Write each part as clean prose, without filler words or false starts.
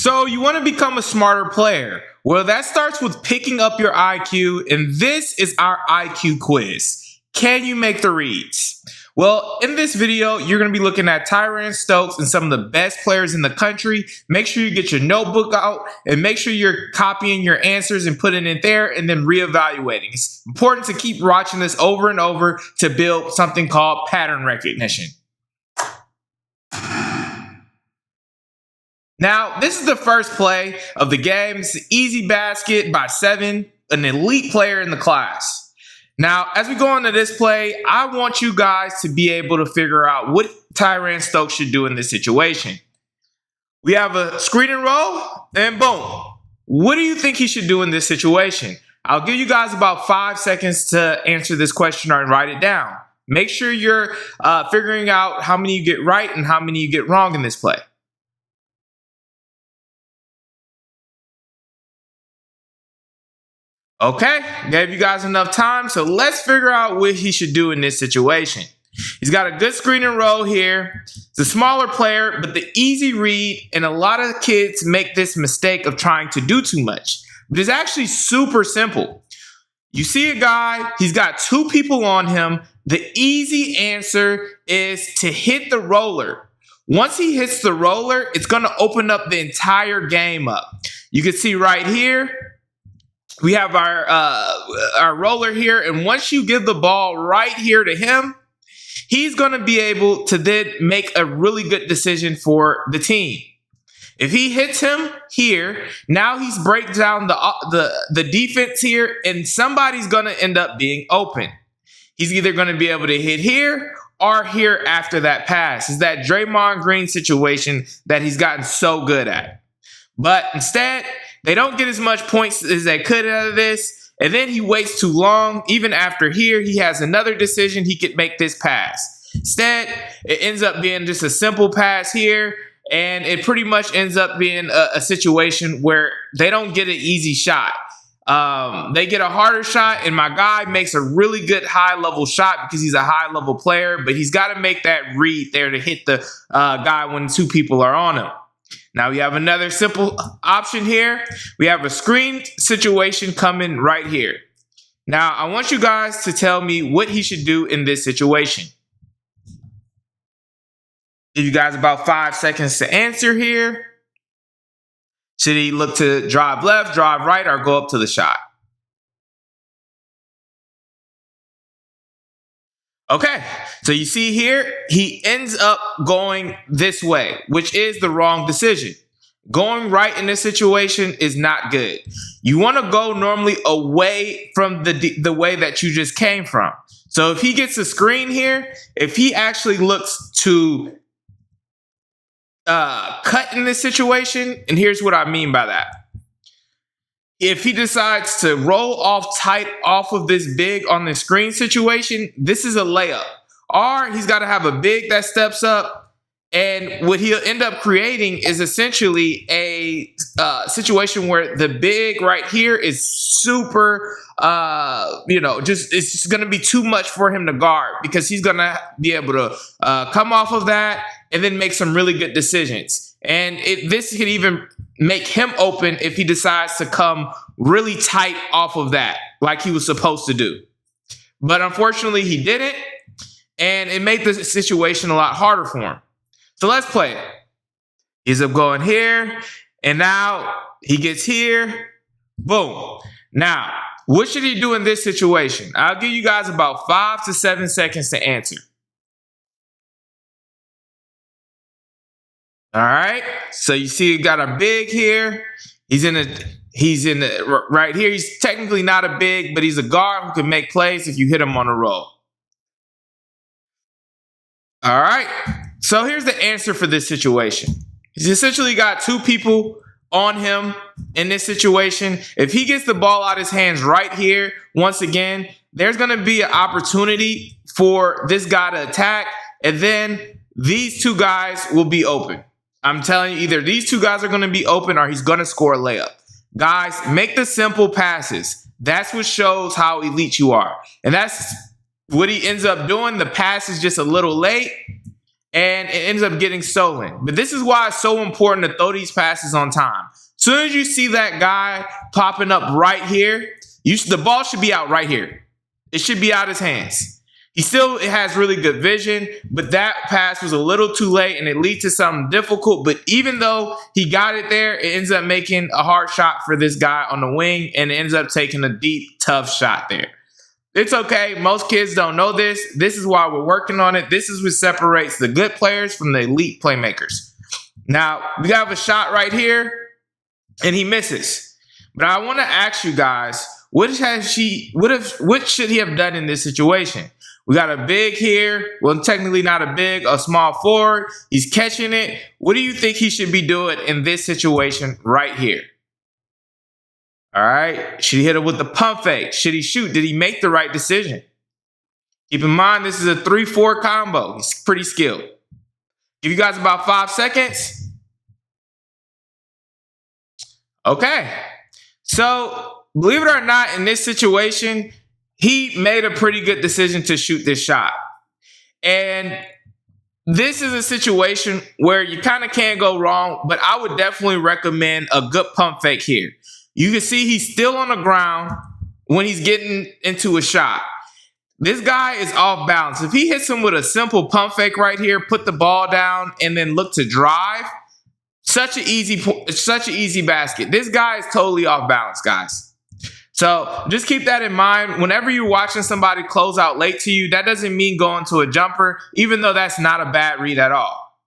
So you want to become a smarter player? Well, that starts with picking up your IQ, and this is our IQ quiz. Can you make the reads? Well, in this video, you're going to be looking at Tyran Stokes and some of the best players in the country. Make sure you get your notebook out and make sure you're copying your answers and putting it there and then reevaluating. It's important to keep watching this over and over to build something called pattern recognition. Now, this is the first play of the game. It's an easy basket by 7, an elite player in the class. Now, as we go into this play, I want you guys to be able to figure out what Tyran Stokes should do in this situation. We have a screen and roll, and boom. What do you think he should do in this situation? I'll give you guys about 5 seconds to answer this question or write it down. Make sure you're figuring out how many you get right and how many you get wrong in this play. Okay, gave you guys enough time, so let's figure out what he should do in this situation. He's got a good screen and roll here. It's a smaller player, but the easy read, and a lot of kids make this mistake of trying to do too much. But it's actually super simple. You see a guy, he's got 2 people on him. The easy answer is to hit the roller. Once he hits the roller, it's going to open up the entire game up. You can see right here, we have our roller here, and once you give the ball right here to him, he's going to be able to then make a really good decision for the team. If he hits him here, now he's break down the defense here, and somebody's going to end up being open. He's either going to be able to hit here or here after that pass. It's that Draymond Green situation that he's gotten so good at. But instead, they don't get as much points as they could out of this. And then he waits too long. Even after here, he has another decision. He could make this pass. Instead, it ends up being just a simple pass here. And it pretty much ends up being a situation where they don't get an easy shot. They get a harder shot, and my guy makes a really good high-level shot because he's a high-level player. But he's got to make that read there to hit the guy when 2 people are on him. Now we have another simple option here. We have a screen situation coming right here. Now I want you guys to tell me what he should do in this situation. Give you guys about 5 seconds to answer here. Should he look to drive left, drive right, or go up to the shot? Okay, so you see here, he ends up going this way, which is the wrong decision. Going right in this situation is not good. You want to go normally away from the way that you just came from. So if he gets a screen here, if he actually looks to cut in this situation, and here's what I mean by that. If he decides to roll off tight off of this big on the screen situation, this is a layup. Or he's got to have a big that steps up. And what he'll end up creating is essentially a situation where the big right here is super, it's just going to be too much for him to guard because he's going to be able to come off of that and then make some really good decisions. And this could even make him open if he decides to come really tight off of that, like he was supposed to do. But unfortunately, he didn't, and it made the situation a lot harder for him. So let's play it. He's up going here, and now he gets here. Boom. Now, what should he do in this situation? I'll give you guys about 5 to 7 seconds to answer. All right, so you see, he got a big here. He's in the right here. He's technically not a big, but he's a guard who can make plays if you hit him on a roll. All right, so here's the answer for this situation. He's essentially got 2 people on him in this situation. If he gets the ball out of his hands right here, once again, there's going to be an opportunity for this guy to attack, and then these 2 guys will be open. I'm telling you, either these 2 guys are going to be open or he's going to score a layup. Guys, make the simple passes. That's what shows how elite you are. And that's what he ends up doing. The pass is just a little late. and it ends up getting stolen. But this is why it's so important to throw these passes on time. As soon as you see that guy popping up right here, the ball should be out right here. It should be out his hands. He still has really good vision, but that pass was a little too late and it leads to something difficult. But even though he got it there, it ends up making a hard shot for this guy on the wing and it ends up taking a deep, tough shot there. It's okay. Most kids don't know this. This is why we're working on it. This is what separates the good players from the elite playmakers. Now, we have a shot right here and he misses. But I want to ask you guys, what should he have done in this situation? We got a big here. Well, technically not a big, a small forward. He's catching it. What do you think he should be doing in this situation right here? All right. Should he hit it with the pump fake? Should he shoot? Did he make the right decision? Keep in mind, this is a 3-4 combo. He's pretty skilled. Give you guys about 5 seconds. Okay. So, believe it or not, in this situation, he made a pretty good decision to shoot this shot. And this is a situation where you kind of can't go wrong, but I would definitely recommend a good pump fake here. You can see he's still on the ground when he's getting into a shot. This guy is off balance. If he hits him with a simple pump fake right here, put the ball down, and then look to drive, such an easy basket. This guy is totally off balance, guys. So just keep that in mind. Whenever you're watching somebody close out late to you, that doesn't mean going to a jumper, even though that's not a bad read at all.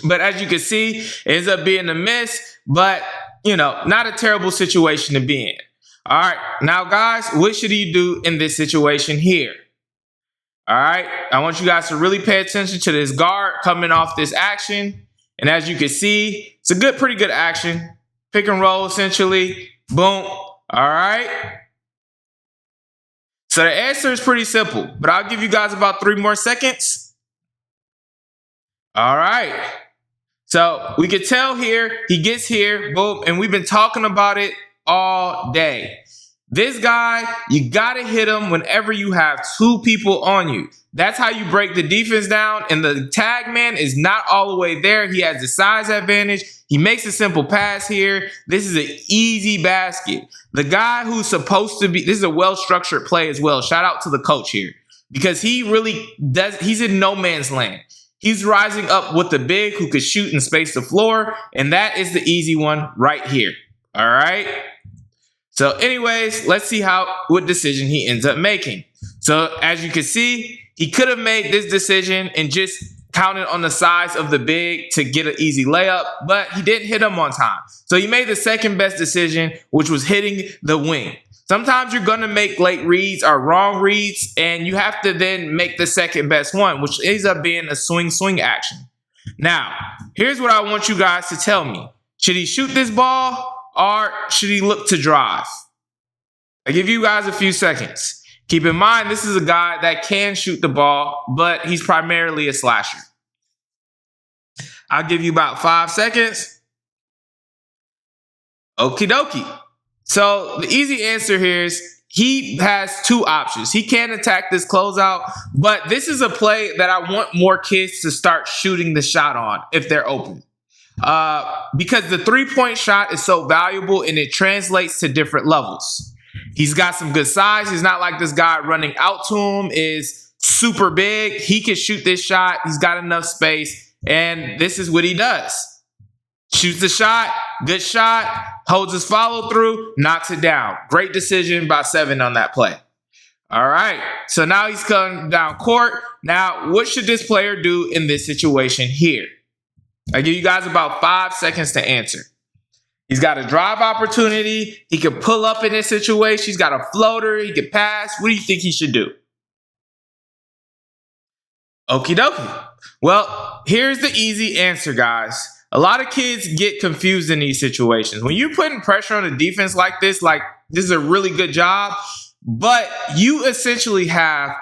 But as you can see, it ends up being a miss, but, not a terrible situation to be in. All right, now, guys, what should he do in this situation here? All right, I want you guys to really pay attention to this guard coming off this action. And as you can see, it's a pretty good action. Pick and roll, essentially. Boom. All right. So the answer is pretty simple, but I'll give you guys about 3 more seconds. All right. So we can tell here, he gets here, boom, and we've been talking about it all day. This guy, you got to hit him whenever you have 2 people on you. That's how you break the defense down, and the tag man is not all the way there. He has the size advantage. He makes a simple pass here. This is an easy basket. The guy who's supposed to be, this is a well-structured play as well. Shout out to the coach here because he really does, he's in no man's land. He's rising up with the big who could shoot and space the floor, and that is the easy one right here. All right? So anyways, let's see what decision he ends up making. So as you can see, he could have made this decision and just counted on the size of the big to get an easy layup, but he didn't hit him on time. So he made the second best decision, which was hitting the wing. Sometimes you're going to make late reads or wrong reads, and you have to then make the second best one, which ends up being a swing action. Now, here's what I want you guys to tell me. Should he shoot this ball or should he look to drive? I give you guys a few seconds. Keep in mind, this is a guy that can shoot the ball, but he's primarily a slasher. I'll give you about 5 seconds. Okie dokie. So the easy answer here is he has 2 options. He can attack this closeout, but this is a play that I want more kids to start shooting the shot on if they're open. Because the 3-point shot is so valuable and it translates to different levels. He's got some good size. He's not like this guy running out to him is super big. He can shoot this shot. He's got enough space. And this is what he does. Shoots the shot, good shot, holds his follow through, knocks it down. Great decision by 7 on that play. All right. So now he's coming down court. Now, what should this player do in this situation here? I give you guys about 5 seconds to answer. He's got a drive opportunity. He can pull up in this situation. He's got a floater. He can pass. What do you think he should do? Okie dokie. Well, here's the easy answer, guys. A lot of kids get confused in these situations. When you're putting pressure on a defense like this is a really good job, but you essentially have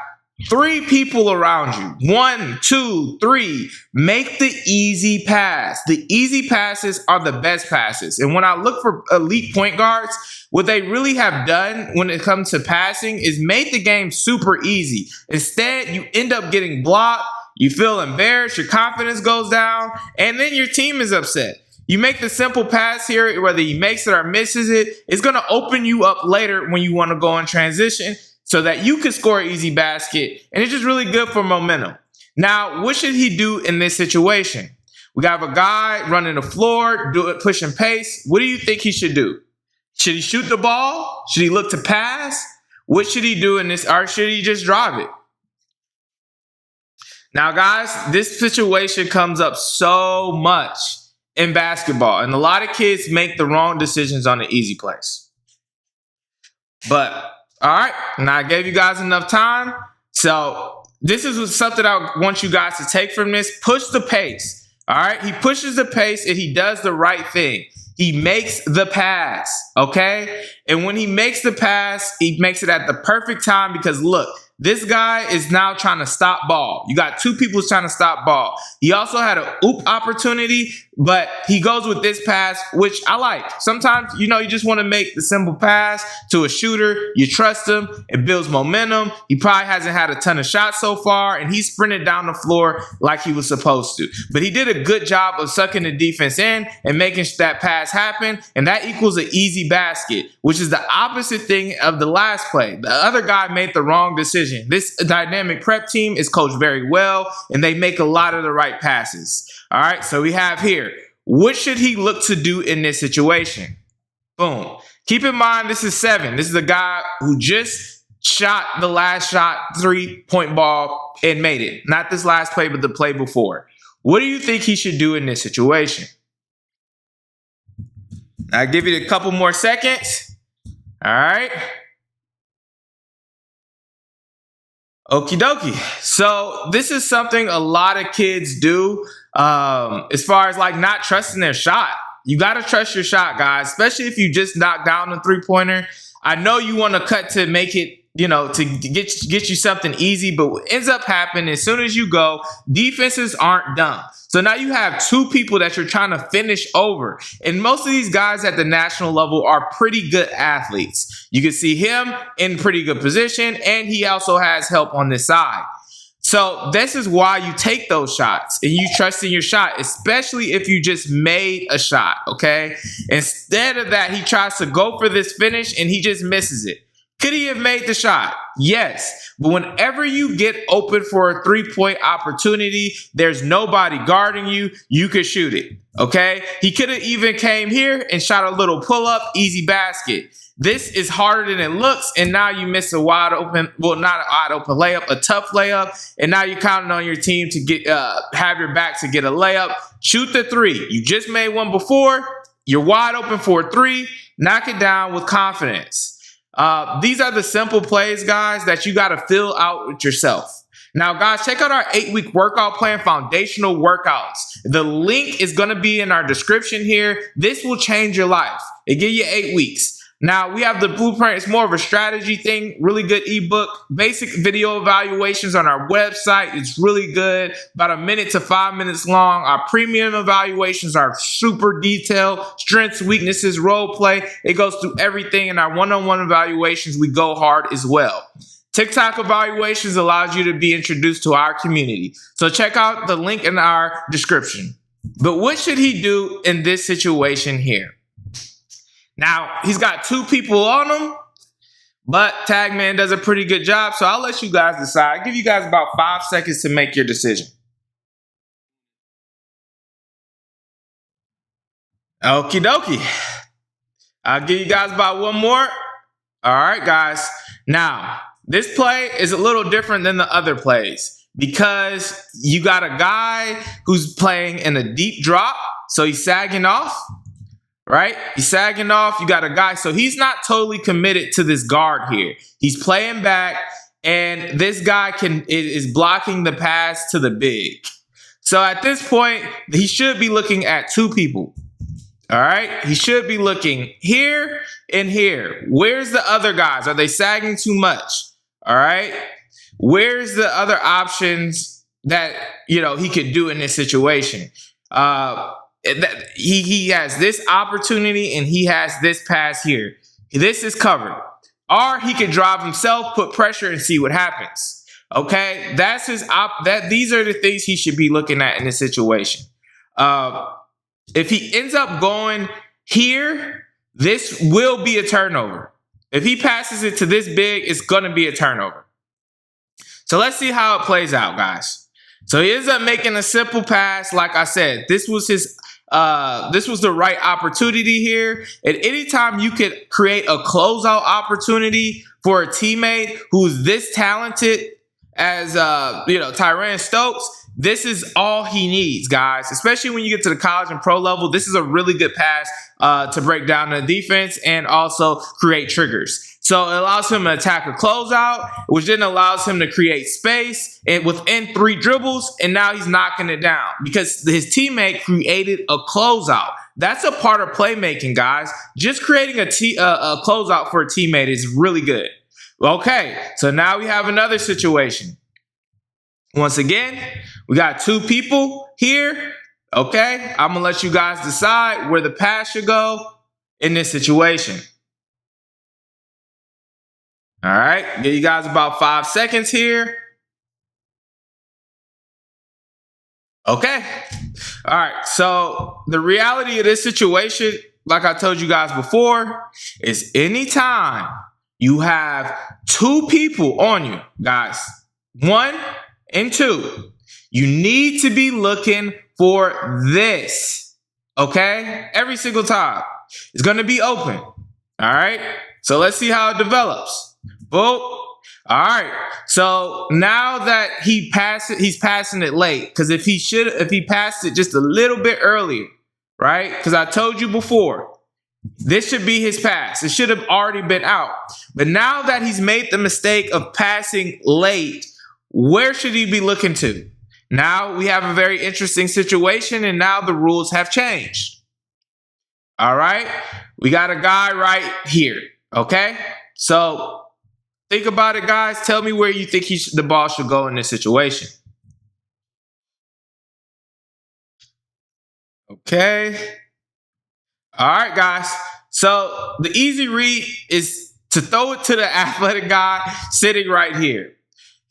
3 people around you. 1, 2, 3. Make the easy pass. The easy passes are the best passes. And when I look for elite point guards, what they really have done when it comes to passing is made the game super easy. Instead, you end up getting blocked. you feel embarrassed, your confidence goes down, and then your team is upset. You make the simple pass here, whether he makes it or misses it, it's going to open you up later when you want to go in transition so that you can score an easy basket, and it's just really good for momentum. Now, what should he do in this situation? We have a guy running the floor, pushing pace. What do you think he should do? Should he shoot the ball? Should he look to pass? What should he do in this, or should he just drive it? Now, guys, this situation comes up so much in basketball, and a lot of kids make the wrong decisions on the easy plays. But, all right, now I gave you guys enough time. So this is something I want you guys to take from this. Push the pace, all right? He pushes the pace, and he does the right thing. He makes the pass, okay? And when he makes the pass, he makes it at the perfect time because, look, this guy is now trying to stop ball. You got two people trying to stop ball. He also had an oop opportunity, but he goes with this pass, which I like. Sometimes, you just want to make the simple pass to a shooter. You trust him. It builds momentum. He probably hasn't had a ton of shots so far, and he sprinted down the floor like he was supposed to. But he did a good job of sucking the defense in and making that pass happen, and that equals an easy basket, which is the opposite thing of the last play. The other guy made the wrong decision. This dynamic prep team is coached very well, and they make a lot of the right passes. All right, so we have here, what should he look to do in this situation? Boom. Keep in mind, this is 7. This is a guy who just shot the last shot, 3-point ball, and made it. Not this last play, but the play before. What do you think he should do in this situation? I'll give you a couple more seconds. All right. Okie dokie. So this is something a lot of kids do as far as like not trusting their shot. You got to trust your shot, guys, especially if you just knocked down a 3-pointer. I know you want to cut to make it, to get you something easy, but what ends up happening as soon as you go, defenses aren't dumb. So now you have two people that you're trying to finish over. And most of these guys at the national level are pretty good athletes. You can see him in pretty good position, and he also has help on this side. So this is why you take those shots and you trust in your shot, especially if you just made a shot, okay? Instead of that, he tries to go for this finish and he just misses it. Could he have made the shot? Yes. But whenever you get open for a 3-point opportunity, there's nobody guarding you. You could shoot it, okay? He could have even came here and shot a little pull-up, easy basket. This is harder than it looks, and now you miss a wide open, well, not a wide open layup, a tough layup, and now you're counting on your team to get have your back to get a layup. Shoot the 3. You just made one before. You're wide open for a 3. Knock it down with confidence. These are the simple plays, guys, that you got to fill out with yourself. Now, guys, check out our 8-week workout plan, foundational workouts. The link is going to be in our description here. This will change your life. It gives you 8 weeks. Now, we have the blueprint. It's more of a strategy thing. Really good ebook. Basic video evaluations on our website. It's really good. About 1 minute to 5 minutes long. Our premium evaluations are super detailed. Strengths, weaknesses, role play. It goes through everything. In our one-on-one evaluations, we go hard as well. TikTok evaluations allows you to be introduced to our community. So check out the link in our description. But what should he do in this situation here? Now, he's got 2 people on him, but Tagman does a pretty good job, so I'll let you guys decide. I'll give you guys about 5 seconds to make your decision. Okie dokie. I'll give you guys about one more. All right, guys. Now, this play is a little different than the other plays because you got a guy who's playing in a deep drop, so he's sagging off. Right? He's sagging off. You got a guy. So he's not totally committed to this guard here. He's playing back, and this guy is blocking the pass to the big. So at this point, he should be looking at 2 people. All right? He should be looking here and here. Where's the other guys? Are they sagging too much? All right? Where's the other options that, he could do in this situation? He has this opportunity and he has this pass here. This is covered. Or he can drive himself, put pressure, and see what happens. Okay, that's his these are the things he should be looking at in this situation. If he ends up going here, this will be a turnover. If he passes it to this big, it's going to be a turnover. So let's see how it plays out, guys. So he ends up making a simple pass. Like I said, this was the right opportunity here. At any time you could create a closeout opportunity for a teammate who's this talented as Tyran Stokes, this is all he needs, guys. Especially when you get to the college and pro level, this is a really good pass to break down the defense and also create triggers. So it allows him to attack a closeout, which then allows him to create space and within 3 dribbles, and now he's knocking it down because his teammate created a closeout. That's a part of playmaking, guys. Just creating a closeout for a teammate is really good. Okay, so now we have another situation. Once again, we got 2 people here. Okay, I'm going to let you guys decide where the pass should go in this situation. All right, give you guys about 5 seconds here. Okay. All right, so the reality of this situation, like I told you guys before, is anytime you have 2 people on you, guys, 1 and 2, you need to be looking for this, okay? Every single time. It's going to be open, all right? So let's see how it develops. Boom. All right. So now that he's passing it late, because if he passed it just a little bit earlier, right? Because I told you before, this should be his pass. It should have already been out. But now that he's made the mistake of passing late, where should he be looking to? Now we have a very interesting situation, and now the rules have changed. All right. We got a guy right here. Okay. So think about it, guys. Tell me where you think the ball should go in this situation. Okay. All right, guys. So the easy read is to throw it to the athletic guy sitting right here.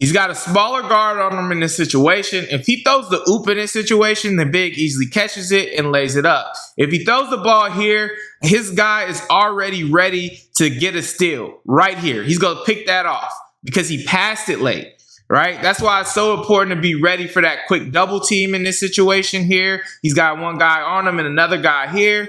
He's got a smaller guard on him in this situation. If he throws the oop in this situation, the big easily catches it and lays it up. If he throws the ball here, his guy is already ready to get a steal right here. He's going to pick that off because he passed it late, right? That's why it's so important to be ready for that quick double team in this situation here. He's got one guy on him and another guy here.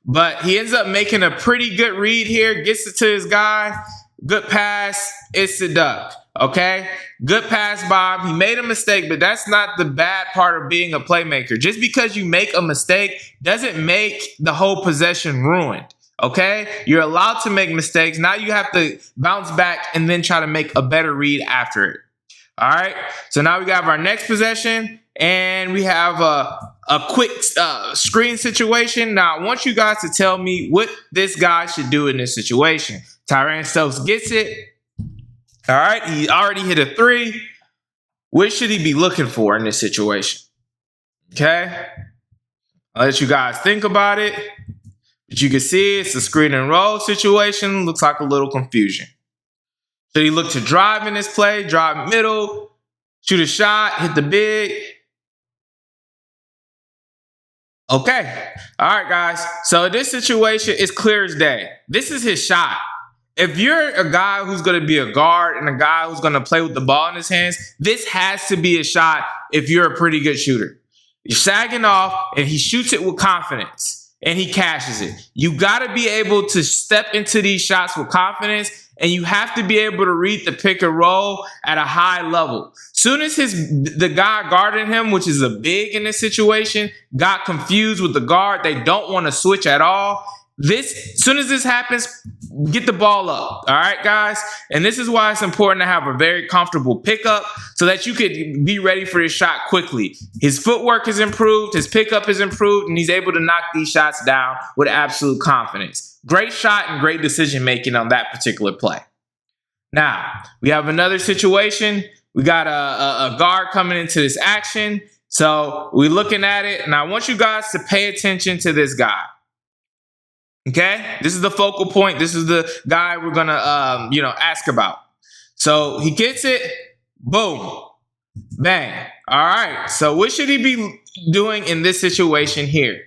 But he ends up making a pretty good read here, gets it to his guy. Good pass. It's a duck. Okay, good pass by him. He made a mistake, but that's not the bad part of being a playmaker. Just because you make a mistake doesn't make the whole possession ruined. Okay, you're allowed to make mistakes. Now you have to bounce back and then try to make a better read after it. All right, so now we got our next possession, and we have a quick screen situation. Now I want you guys to tell me what this guy should do in this situation. Tyran Stokes gets it. All right, he already hit a 3. What should he be looking for in this situation? Okay, I'll let you guys think about it. But you can see it's a screen and roll situation. Looks like a little confusion. Should he look to drive in this play, drive middle, shoot a shot, hit the big? Okay, all right, guys. So this situation is clear as day. This is his shot. If you're a guy who's going to be a guard and a guy who's going to play with the ball in his hands, this has to be a shot if you're a pretty good shooter. You're sagging off, and he shoots it with confidence, and he cashes it. You got to be able to step into these shots with confidence, and you have to be able to read the pick and roll at a high level. Soon as the guy guarding him, which is a big in this situation, got confused with the guard, they don't want to switch at all. Soon as this happens, get the ball up. All right, guys? And this is why it's important to have a very comfortable pickup so that you could be ready for his shot quickly. His footwork is improved, his pickup is improved, and he's able to knock these shots down with absolute confidence. Great shot and great decision making on that particular play. Now, we have another situation. We got a guard coming into this action. So we're looking at it, and I want you guys to pay attention to this guy. Okay, this is the focal point. This is the guy we're gonna, ask about. So he gets it. Boom. Bang. All right. So what should he be doing in this situation here?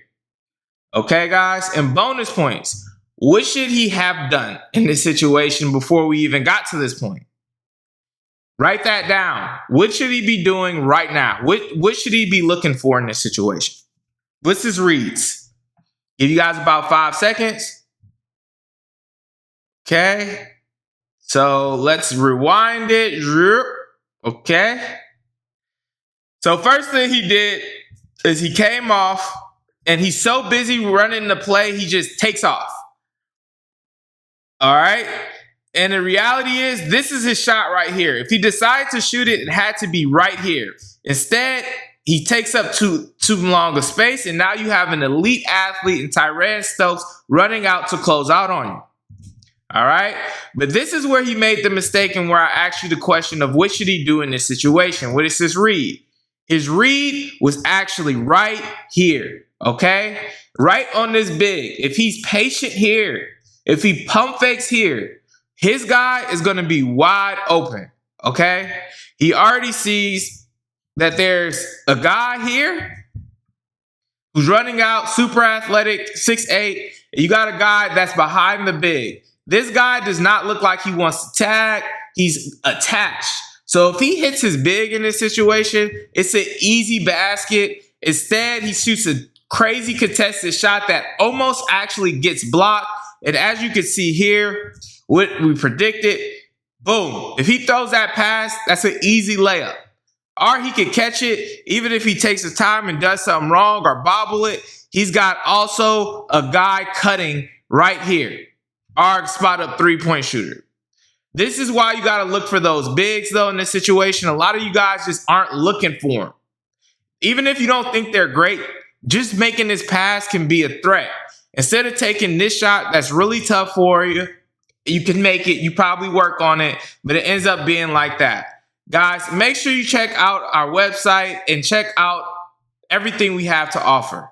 Okay, guys. And bonus points. What should he have done in this situation before we even got to this point? Write that down. What should he be doing right now? What should he be looking for in this situation? What's his reads? Give you guys about 5 seconds. Okay. So let's rewind it. Okay. So first thing he did is he came off and he's so busy running the play, he just takes off. All right. And the reality is this is his shot right here. If he decided to shoot it, it had to be right here. Instead, he takes up too long a space, and now you have an elite athlete in Tyran Stokes running out to close out on you. All right. But this is where he made the mistake and where I asked you the question of what should he do in this situation? What is his read? His read was actually right here. Okay. Right on this big. If he's patient here, if he pump fakes here, his guy is going to be wide open. Okay. He already sees that there's a guy here who's running out, super athletic, 6'8". You got a guy that's behind the big. This guy does not look like he wants to tag. He's attached. So if he hits his big in this situation, it's an easy basket. Instead, he shoots a crazy contested shot that almost actually gets blocked. And as you can see here, what we predicted, boom. If he throws that pass, that's an easy layup. Or he could catch it, even if he takes his time and does something wrong or bobble it. He's got also a guy cutting right here. Our spot up 3-point shooter. This is why you got to look for those bigs, though, in this situation. A lot of you guys just aren't looking for them. Even if you don't think they're great, just making this pass can be a threat. Instead of taking this shot that's really tough for you, you can make it. You probably work on it, but it ends up being like that. Guys, make sure you check out our website and check out everything we have to offer.